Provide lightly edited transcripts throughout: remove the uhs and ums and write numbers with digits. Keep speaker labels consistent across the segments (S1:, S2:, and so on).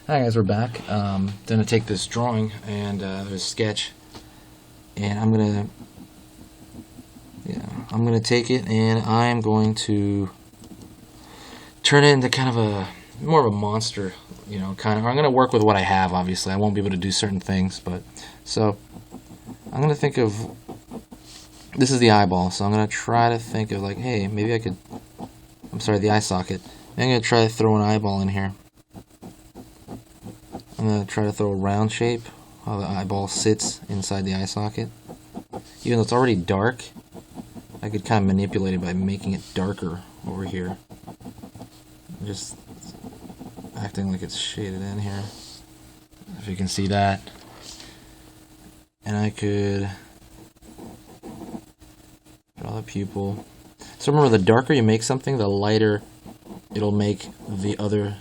S1: Hi guys, we're back. Gonna take this drawing and there's a sketch, and I'm gonna take it and I'm going to turn it into kind of a more of a monster, kind of. I'm gonna work with what I have. Obviously, I won't be able to do certain things, but so I'm gonna think of this is the eyeball. So I'm gonna try to think of like, hey, maybe I could. I'm sorry, the eye socket. I'm gonna try to throw an eyeball in here. I'm going to try to throw a round shape, how the eyeball sits inside the eye socket. Even though it's already dark, I could kind of manipulate it by making it darker over here. Just acting like it's shaded in here, if you can see that. And I could draw the pupil. So remember, the darker you make something, the lighter it'll make the other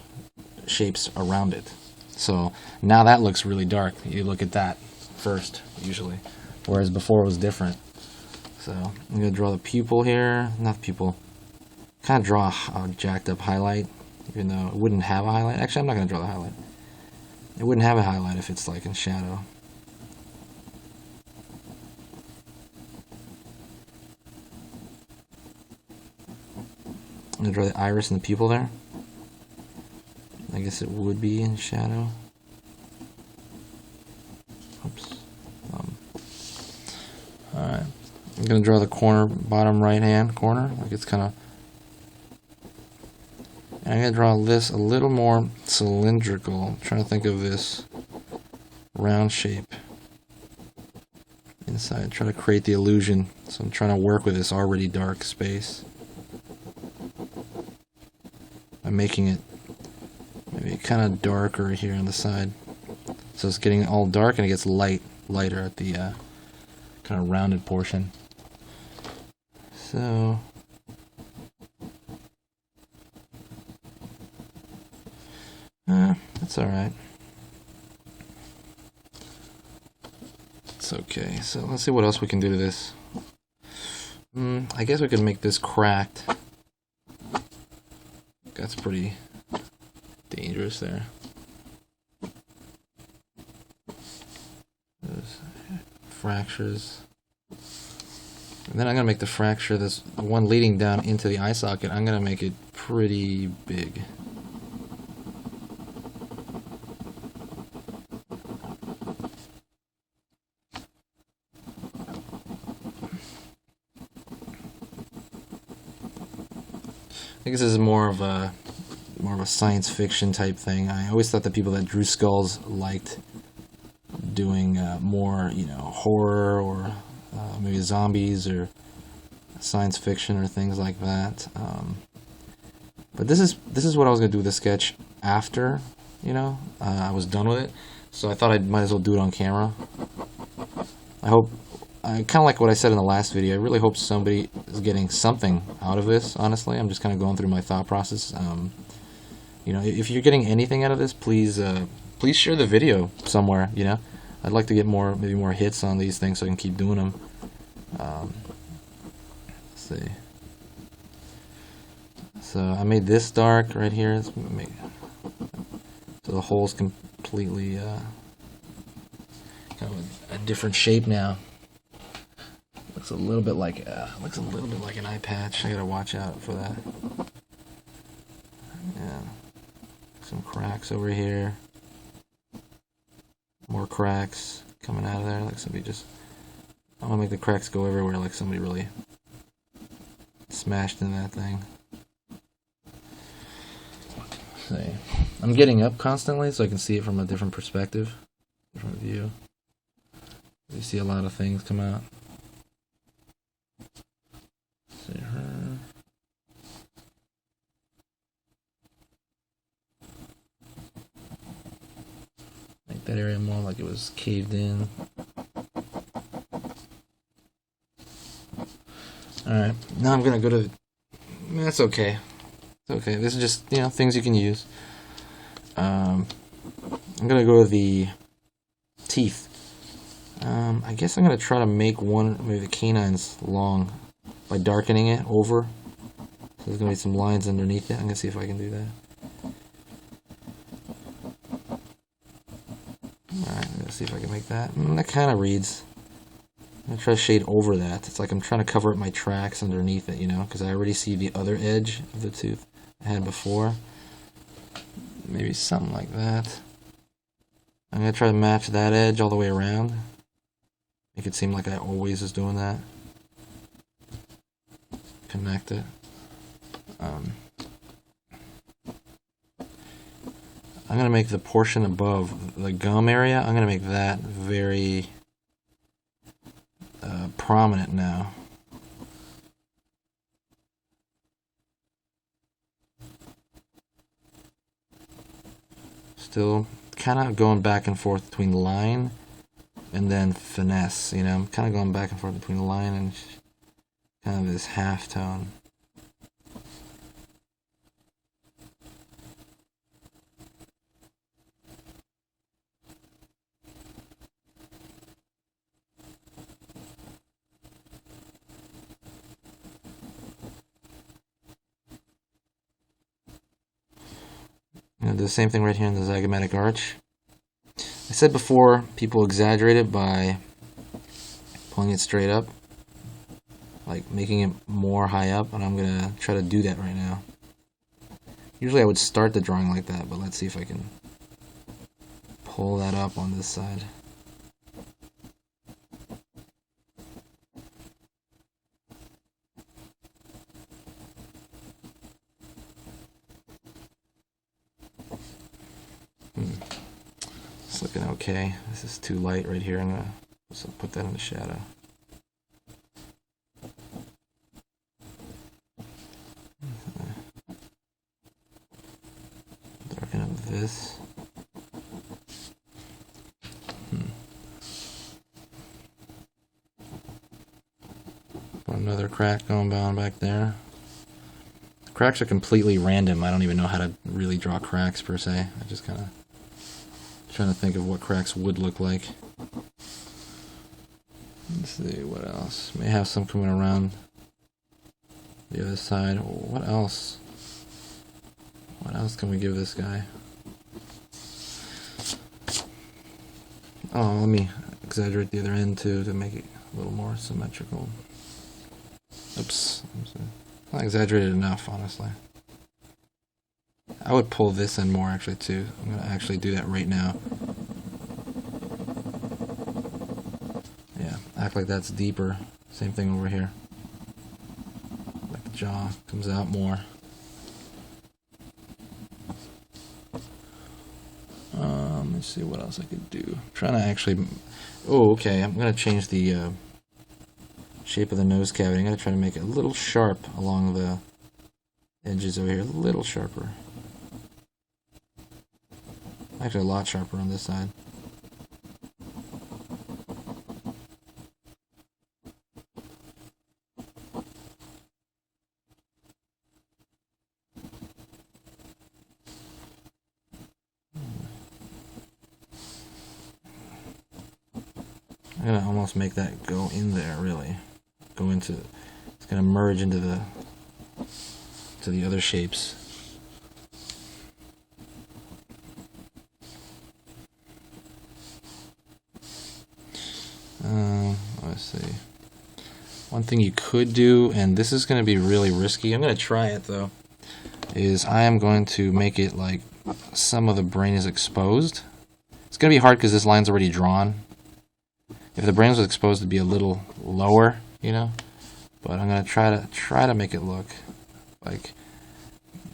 S1: shapes around it. So now that looks really dark. You look at that first, usually. Whereas before it was different. So I'm going to draw the pupil here. Not the pupil. Kind of draw a jacked up highlight, even though it wouldn't have a highlight. Actually, I'm not going to draw the highlight. It wouldn't have a highlight if it's like in shadow. I'm going to draw the iris and the pupil there. I guess it would be in shadow. Oops. Alright. I'm going to draw the corner, bottom right hand corner. Like it's kind of... I'm going to draw this a little more cylindrical. I'm trying to think of this round shape inside. Try to create the illusion. So I'm trying to work with this already dark space. I'm making it maybe kind of darker here on the side, so it's getting all dark and it gets lighter at the kind of rounded portion. So that's all right. It's okay. So let's see what else we can do to this. I guess we could make this cracked. That's pretty dangerous there. There's fractures. And then I'm going to make the fracture, this one leading down into the eye socket, I'm going to make it pretty big. I guess this is more of a science fiction type thing. I always thought the people that drew skulls liked doing more, horror or maybe zombies or science fiction or things like that. But this is what I was gonna do with the sketch after, I was done with it. So I thought I might as well do it on camera. I kind of like what I said in the last video. I really hope somebody is getting something out of this, honestly. I'm just kind of going through my thought process. If you're getting anything out of this, please share the video somewhere, I'd like to get maybe more hits on these things so I can keep doing them. Let's see. So I made this dark right here. So the hole's completely kind of a different shape now. Looks a little bit like an eye patch. I gotta watch out for that. Yeah, some cracks over here. More cracks coming out of there. Like somebody just. I want to make the cracks go everywhere. Like somebody really smashed in that thing. Let's see. I'm getting up constantly so I can see it from a different perspective, different view. You see a lot of things come out. See her. Make that area more like it was caved in. Alright, now I'm gonna go to. That's okay. It's okay. This is just, things you can use. I'm gonna go to the teeth. I guess I'm gonna try to make maybe the canines long by darkening it over. So there's gonna be some lines underneath it. I'm gonna see if I can do that. Alright, let's see if I can make that. That kind of reads. I'm going to try to shade over that. It's like I'm trying to cover up my tracks underneath it, you know, because I already see the other edge of the tooth I had before. Maybe something like that. I'm going to try to match that edge all the way around. Make it seem like I always was doing that. Connect it. I'm going to make the portion above the gum area, I'm going to make that very prominent now. Still kind of going back and forth between line and then finesse, you know, I'm kind of going back and forth between line and kind of this half tone. Do the same thing right here in the zygomatic arch. I said before, people exaggerate it by pulling it straight up, like making it more high up, and I'm going to try to do that right now. Usually I would start the drawing like that, but let's see if I can pull that up on this side. It's looking okay. This is too light right here. I'm going to put that in the shadow. Darken up this. Another crack going down back there. Cracks are completely random. I don't even know how to really draw cracks per se. I just kind of trying to think of what cracks would look like. Let's see what else. May have some coming around the other side. What else? What else can we give this guy? Oh, let me exaggerate the other end too to make it a little more symmetrical. Oops. Not exaggerated enough, honestly. I would pull this in more actually too. I'm going to actually do that right now. Yeah, act like that's deeper. Same thing over here. Like the jaw comes out more. Let's see what else I could do. I'm trying to actually... Oh, okay. I'm going to change the shape of the nose cavity. I'm going to try to make it a little sharp along the edges over here. A little sharper. Actually, a lot sharper on this side. I'm going to almost make that go in there, really. Go into... It's going to merge into the other shapes. Let's see. One thing you could do, and this is going to be really risky, I'm going to try it though, is I am going to make it like some of the brain is exposed. It's going to be hard because this line's already drawn. If the brain was exposed, it'd be a little lower, you know. But I'm going to try to make it look like,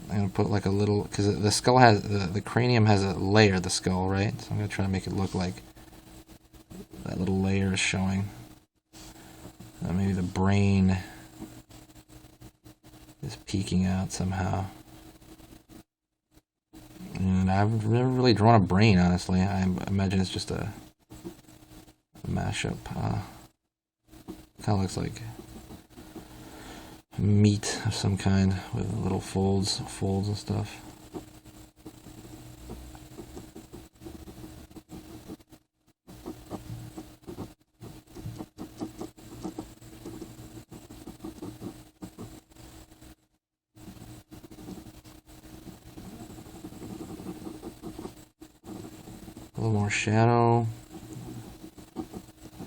S1: I'm going to put like a little, because the skull has, the cranium has a layer, the skull, right? So I'm going to try to make it look like that little layer is showing. Maybe the brain is peeking out somehow. And I've never really drawn a brain, honestly. I imagine it's just a mashup. Kind of looks like meat of some kind with little folds and stuff. A little more shadow.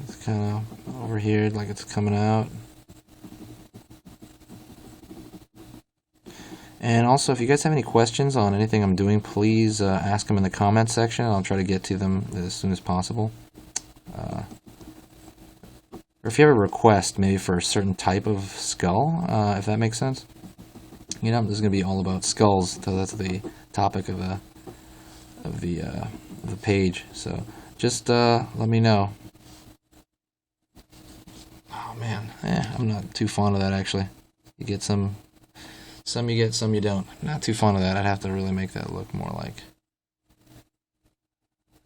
S1: It's kind of over here, like it's coming out. And also, if you guys have any questions on anything I'm doing, please ask them in the comments section. I'll try to get to them as soon as possible. Or if you have a request, maybe for a certain type of skull, if that makes sense. You know, this is going to be all about skulls, so that's the topic of the page. So just let me know. Oh man, I'm not too fond of that actually. You get some you get, some you don't. Not too fond of that. I'd have to really make that look more like.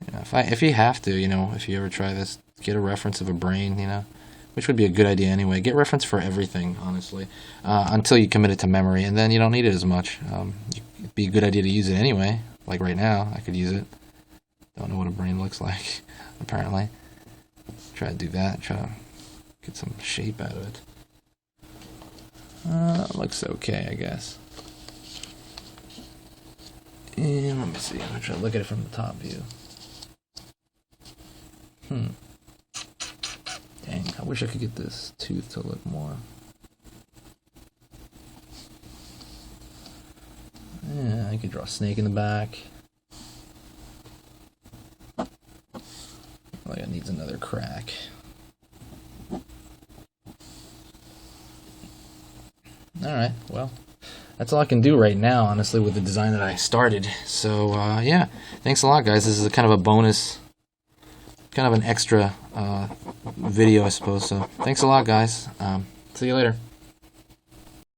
S1: You know, if you have to, you know, if you ever try this, get a reference of a brain, you know, which would be a good idea anyway. Get reference for everything, honestly, until you commit it to memory, and then you don't need it as much. It'd be a good idea to use it anyway. Like right now, I could use it. Don't know what a brain looks like, apparently. Try to do that. Try to get some shape out of it. Looks okay, I guess. And let me see. I'm gonna try to look at it from the top view. Dang, I wish I could get this tooth to look more. Yeah, I could draw a snake in the back. Like it needs another crack. Alright, well, that's all I can do right now, honestly, with the design that I started. So, yeah, thanks a lot, guys. This is a kind of a bonus, kind of an extra video, I suppose. So, thanks a lot, guys. See you later.